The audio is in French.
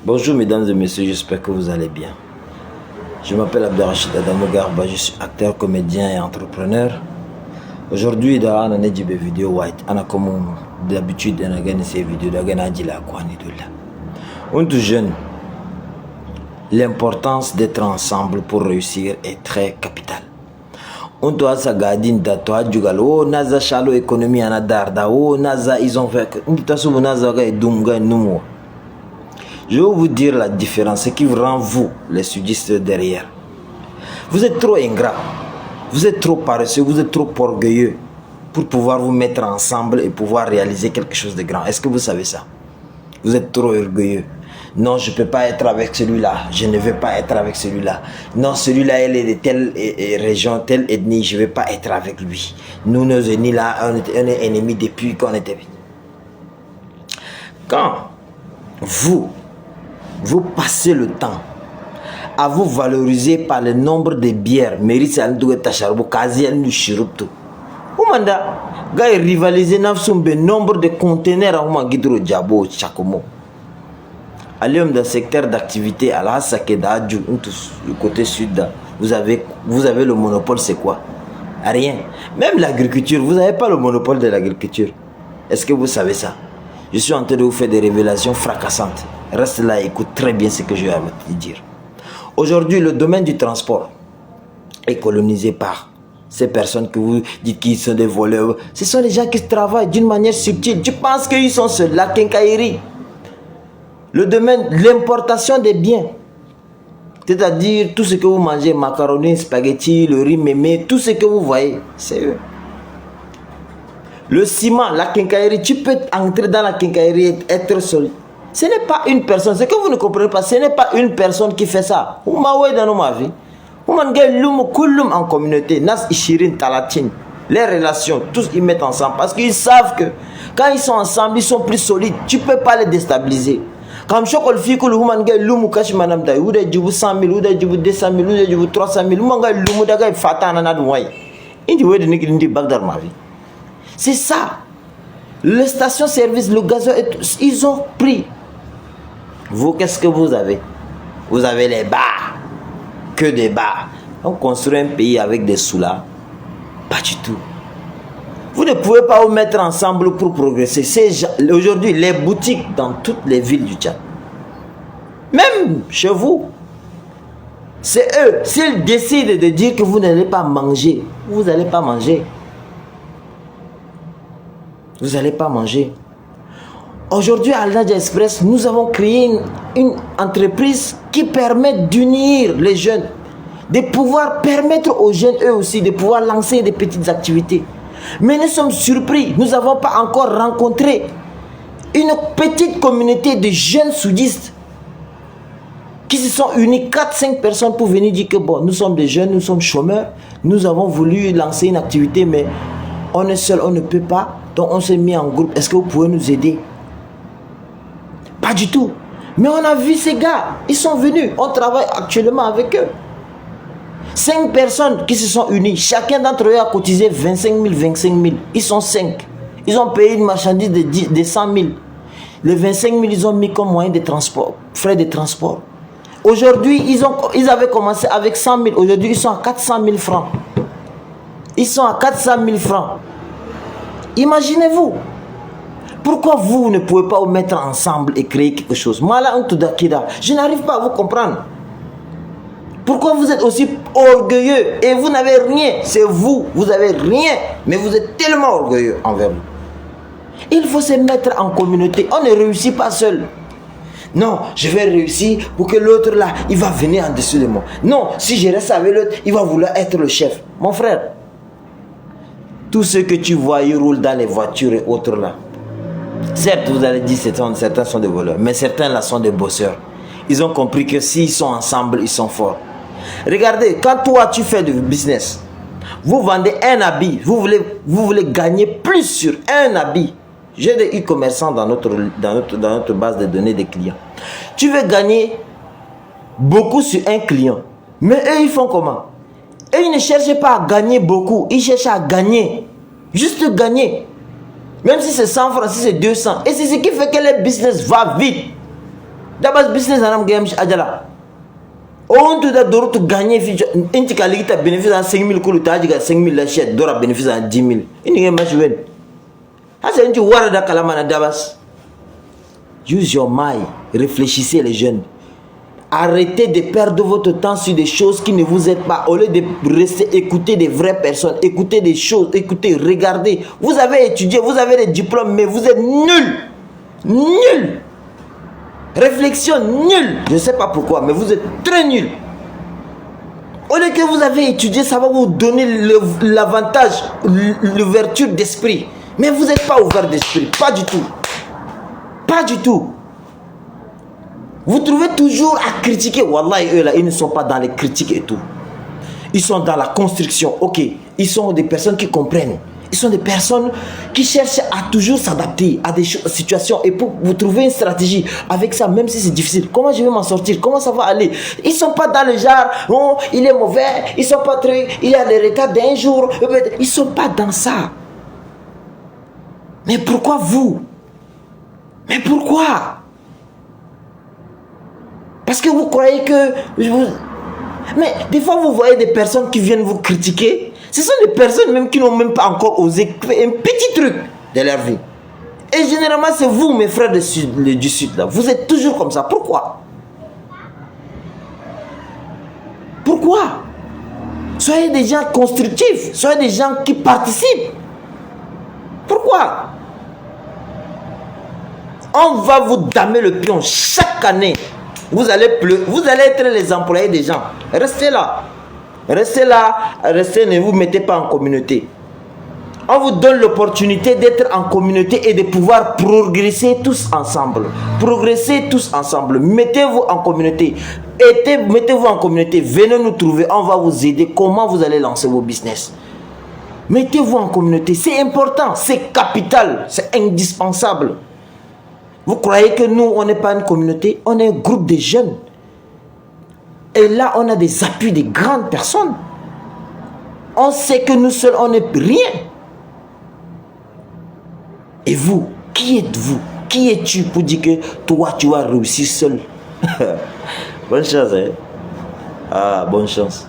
Bonjour mesdames et messieurs, j'espère que vous allez bien. Je m'appelle Abdelrachid Adamo Garba, je suis acteur, comédien et entrepreneur. Aujourd'hui, dans une vidéo white, on a comme d'habitude, on a gagné ces vidéos, on a gagné la Kouanidoula. On est jeune. L'importance d'être ensemble pour réussir est très capitale. On doit s'agarder d'atoa jugal. Oh, naza chalo économie en adarda. Oh, naza ils ont fait. Je vais vous dire la différence, ce qui vous rend vous, les sudistes derrière. Vous êtes trop ingrat, vous êtes trop paresseux, vous êtes trop orgueilleux pour pouvoir vous mettre ensemble et pouvoir réaliser quelque chose de grand. Est-ce que vous savez ça? Vous êtes trop orgueilleux. Non, je ne peux pas être avec celui-là. Je ne veux pas être avec celui-là. Non, celui-là, il est de telle région, telle ethnie. Je ne veux pas être avec lui. Nous, nos ennemis là, on est ennemis depuis qu'on était. Quand vous passez le temps à vous valoriser par le nombre de bières, mérite à nous tacharbo, quasi à nous chirupto. Ou manda, gars rivaliser n'afsumbe nombre de conteneurs à uma guidro diabo chakomo. Allez dans le secteur d'activité à la Sakeda, du côté sud, vous avez le monopole, c'est quoi? Rien. Même l'agriculture, vous n'avez pas le monopole de l'agriculture. Est-ce que vous savez ça? Je suis en train de vous faire des révélations fracassantes. Reste là et écoute très bien ce que je vais te dire. Aujourd'hui, le domaine du transport est colonisé par ces personnes que vous dites qu'ils sont des voleurs. Ce sont des gens qui travaillent d'une manière subtile. Tu penses qu'ils sont seuls, la quincaillerie. Le domaine, l'importation des biens. C'est-à-dire tout ce que vous mangez, macaroni, spaghetti, le riz mémé, tout ce que vous voyez, c'est eux. Le ciment, la quincaillerie, tu peux entrer dans la quincaillerie et être seul. Ce n'est pas une personne, ce que vous ne comprenez pas, ce n'est pas une personne qui fait ça. Vous m'avez dans ma vie. Vous m'avez en communauté, nas ishirin talatin. Les relations, tous ils mettent ensemble parce qu'ils savent que quand ils sont ensemble, ils sont plus solides. Tu ne peux pas les déstabiliser. Comme chaque fille que le humain gagne l'humu cache madame taille, ou de djibu 100 000, ou de djibu 200 000, ou de djibu 300 000, ou manga l'humu d'aga fata nanadouaï. Il dit ouais de n'iki bagdar ma vie. C'est ça. Les stations-service, le gazon, ils ont pris. Vous, qu'est-ce que vous avez? Vous avez les bars. Que des bars. On construit un pays avec des sous-là. Pas du tout. Vous ne pouvez pas vous mettre ensemble pour progresser. Aujourd'hui, les boutiques dans toutes les villes du Tchad, même chez vous, c'est eux. S'ils décident de dire que vous n'allez pas manger, vous n'allez pas manger. Vous n'allez pas manger. Aujourd'hui, à Al-Nadja Express, nous avons créé une entreprise qui permet d'unir les jeunes, de pouvoir permettre aux jeunes, eux aussi, de pouvoir lancer des petites activités. Mais nous sommes surpris, nous n'avons pas encore rencontré une petite communauté de jeunes soudistes qui se sont unis, 4-5 personnes pour venir dire que bon, nous sommes des jeunes, nous sommes chômeurs, nous avons voulu lancer une activité, mais on est seul, on ne peut pas. Donc on s'est mis en groupe. Est-ce que vous pouvez nous aider? Pas du tout. Mais on a vu ces gars. Ils sont venus. On travaille actuellement avec eux. 5 personnes qui se sont unies. Chacun d'entre eux a cotisé 25 000, 25 000. Ils sont 5. Ils ont payé une marchandise de 100 000. Les 25 000, ils ont mis comme moyen de transport, frais de transport. Aujourd'hui, ils avaient commencé avec 100 000. Aujourd'hui, ils sont à 400 000 francs. Ils sont à 400 000 francs. Imaginez-vous. Pourquoi vous ne pouvez pas vous mettre ensemble et créer quelque chose? Moi là, je n'arrive pas à vous comprendre. Pourquoi vous êtes aussi orgueilleux et vous n'avez rien? C'est vous, vous avez rien, mais vous êtes tellement orgueilleux envers vous. Il faut se mettre en communauté. On ne réussit pas seul. Non, je vais réussir pour que l'autre là, il va venir en dessous de moi. Non, si je reste avec l'autre, il va vouloir être le chef. Mon frère, tout ce que tu vois, ils roulent dans les voitures et autres là. Certes, vous allez dire que certains sont des voleurs, mais certains là sont des bosseurs. Ils ont compris que s'ils sont ensemble, ils sont forts. Regardez, quand toi tu fais du business, vous vendez un habit, vous voulez gagner plus sur un habit. J'ai des e-commerçants dans notre base de données des clients. Tu veux gagner beaucoup sur un client, mais eux ils font comment? Eux ils ne cherchent pas à gagner beaucoup, ils cherchent à gagner, juste gagner. Même si c'est 100 francs, si c'est 200. Et c'est ce qui fait que le business va vite. D'abord, business anam game ajala. On te donne de gagner. Un petit calé qui bénéfice à 5 000 coups, tu as 5 000 l'achète, d'or à bénéfice à 10 000. Il n'y a pas de jouer. Ah, c'est un petit warada kalamana d'abas. Use your mind. Réfléchissez les jeunes. Arrêtez de perdre votre temps sur des choses qui ne vous aident pas. Au lieu de rester écouter des vraies personnes, écouter des choses, écouter, regardez. Vous avez étudié, vous avez des diplômes, mais vous êtes nuls. Nuls. Réflexion nulle. Je ne sais pas pourquoi, mais vous êtes très nuls. Au lieu que vous avez étudié, ça va vous donner l'avantage, l'ouverture d'esprit. Mais vous n'êtes pas ouvert d'esprit. Pas du tout. Pas du tout. Vous trouvez toujours à critiquer. Wallah, eux là, ils ne sont pas dans les critiques et tout. Ils sont dans la construction. Ok, ils sont des personnes qui comprennent. Ils sont des personnes qui cherchent à toujours s'adapter à des situations. Et pour vous trouver une stratégie avec ça, même si c'est difficile. Comment je vais m'en sortir? Comment ça va aller? Ils ne sont pas dans le genre, oh, il est mauvais. Ils ne sont pas très, il y a des retards d'un jour. Ils ne sont pas dans ça. Mais pourquoi vous? Mais pourquoi? Parce que vous croyez que... Mais des fois, vous voyez des personnes qui viennent vous critiquer. Ce sont des personnes même qui n'ont même pas encore osé faire un petit truc de leur vie. Et généralement, c'est vous, mes frères du Sud, là. Vous êtes toujours comme ça. Pourquoi? Pourquoi? Soyez des gens constructifs. Soyez des gens qui participent. Pourquoi? On va vous damer le pion chaque année. Vous allez être les employés des gens. Restez là. Restez là. Restez, ne vous mettez pas en communauté. On vous donne l'opportunité d'être en communauté et de pouvoir progresser tous ensemble. Progresser tous ensemble. Mettez-vous en communauté. Mettez-vous en communauté. Venez nous trouver. On va vous aider. Comment vous allez lancer vos business. Mettez-vous en communauté. C'est important. C'est capital. C'est indispensable. Vous croyez que nous, on n'est pas une communauté? On est un groupe de jeunes. Et là, on a des appuis de grandes personnes. On sait que nous seuls, on n'est rien. Et vous, qui êtes-vous? Qui es-tu pour dire que toi, tu vas réussir seul? Bonne chance, hein? Ah, bonne chance.